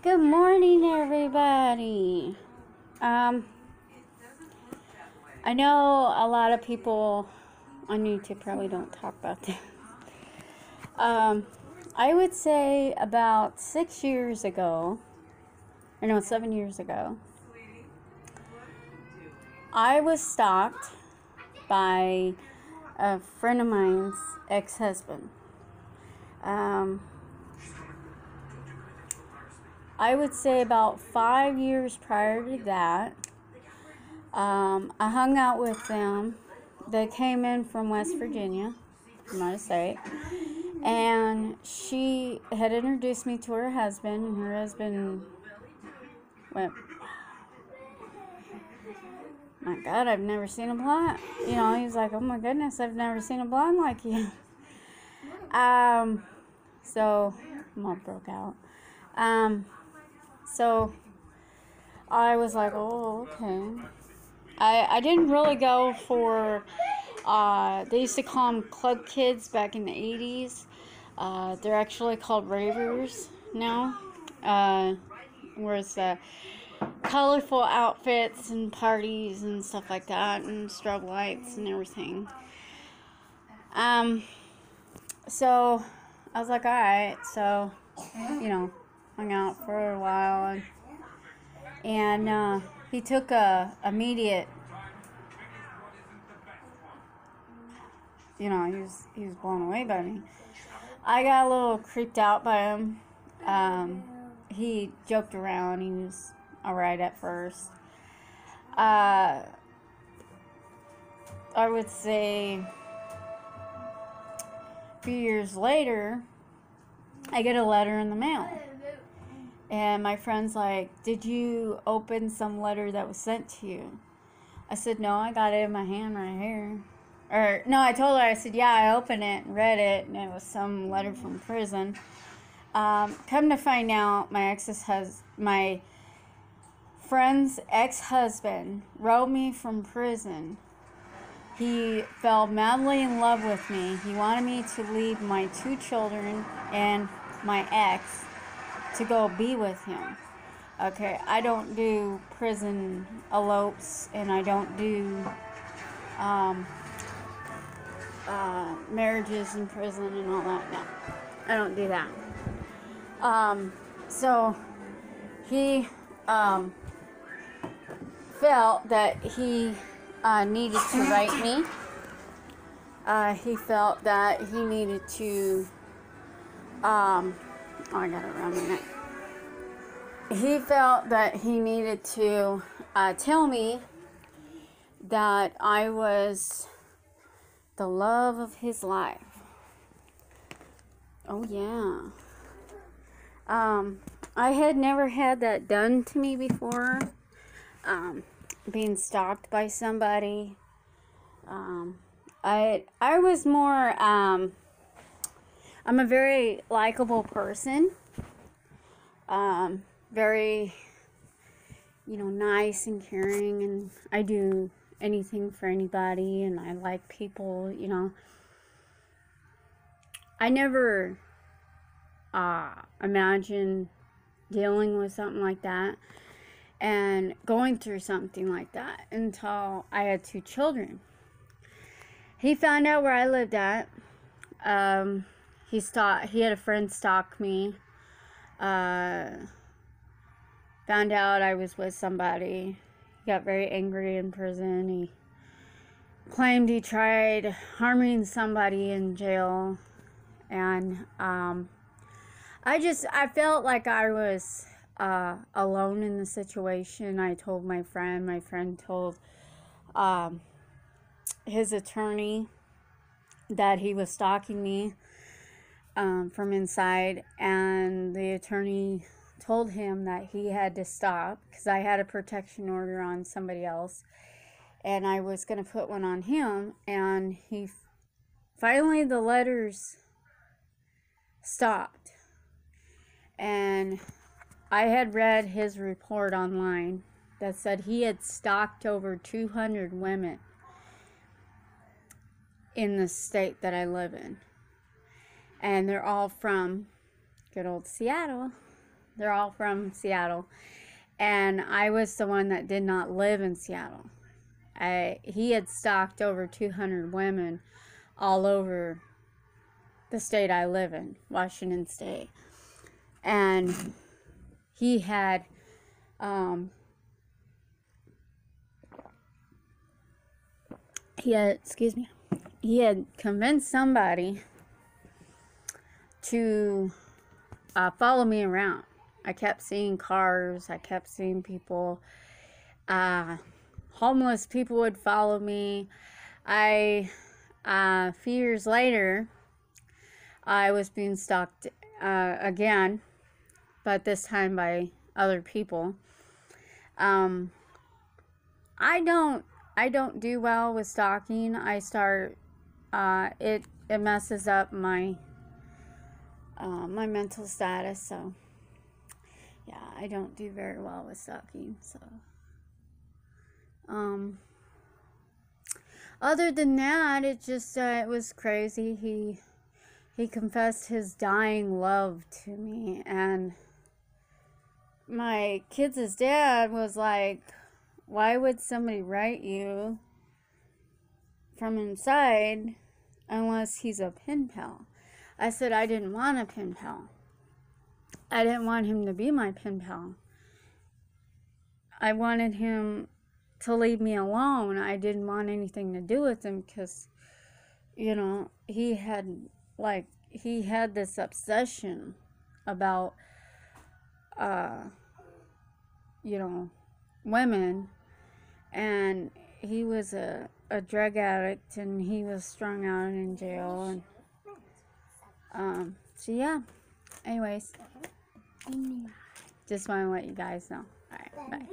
Good morning, everybody. I know a lot of people on YouTube probably don't talk about this. I would say about 6 years ago, or no, 7 years ago, I was stalked by a friend of mine's ex-husband. I would say about 5 years prior to that, I hung out with them. They came in from West Virginia, from out of state, and she had introduced me to her husband, and her husband went, "My God, I've never seen a blonde." You know, he was like, "Oh my goodness, I've never seen a blonde like you." So mom broke out. So I was like, "Oh, okay." I didn't really go for, they used to call them club kids back in the 80s. They're actually called ravers now. Whereas colorful outfits and parties and stuff like that, and strobe lights and everything. So I was like, alright, so, hung out for a while, and he took a immediate, he was blown away by me. I got a little creeped out by him. He joked around. He was alright at first. I would say a few years later, I get a letter in the mail. And my friend's like, "Did you open some letter that was sent to you?" I said, "No, I got it in my hand right here." Or, no, I told her, I said, "Yeah, I opened it and read it, and it was some letter from prison." Come to find out, my friend's ex-husband wrote me from prison. He fell madly in love with me. He wanted me to leave my 2 children and my ex to go be with him. Okay, I don't do prison elopes, and I don't do marriages in prison and all that. No, I don't do that. So he felt that he needed to write me. He felt that he needed to, I got it around my neck. He felt that he needed to tell me that I was the love of his life. Oh, yeah. I had never had that done to me before. Being stalked by somebody. I was more, I'm a very likable person. Very, nice and caring, and I do anything for anybody, and I like people, I never imagined dealing with something like that and going through something like that until I had 2 children. He found out where I lived at. He had a friend stalk me. Found out I was with somebody. He got very angry in prison. He claimed he tried harming somebody in jail. And I felt like I was alone in the situation. I told my friend told his attorney that he was stalking me from inside, and the attorney told him that he had to stop because I had a protection order on somebody else, and I was going to put one on him. And finally the letters stopped, and I had read his report online that said he had stalked over 200 women in the state that I live in, and they're all from good old Seattle. They're all from Seattle. And I was the one that did not live in Seattle. He had stalked over 200 women all over the state I live in, Washington State. And he had he had convinced somebody to follow me around. I kept seeing cars, I kept seeing people, homeless people would follow me. A few years later, I was being stalked again, but this time by other people. I don't do well with stalking. It messes up my my mental status, so yeah, I don't do very well with stalking. So other than that, it just it was crazy. He confessed his dying love to me, and my kids' dad was like, why would somebody write you from inside unless he's a pen pal? I said I didn't want a pen pal. I didn't want him to be my pen pal. I wanted him to leave me alone. I didn't want anything to do with him because, you know, he had this obsession about, you know, women, and he was a drug addict, and he was strung out and in jail, and so yeah, anyways, just want to let you guys know. All right, bye.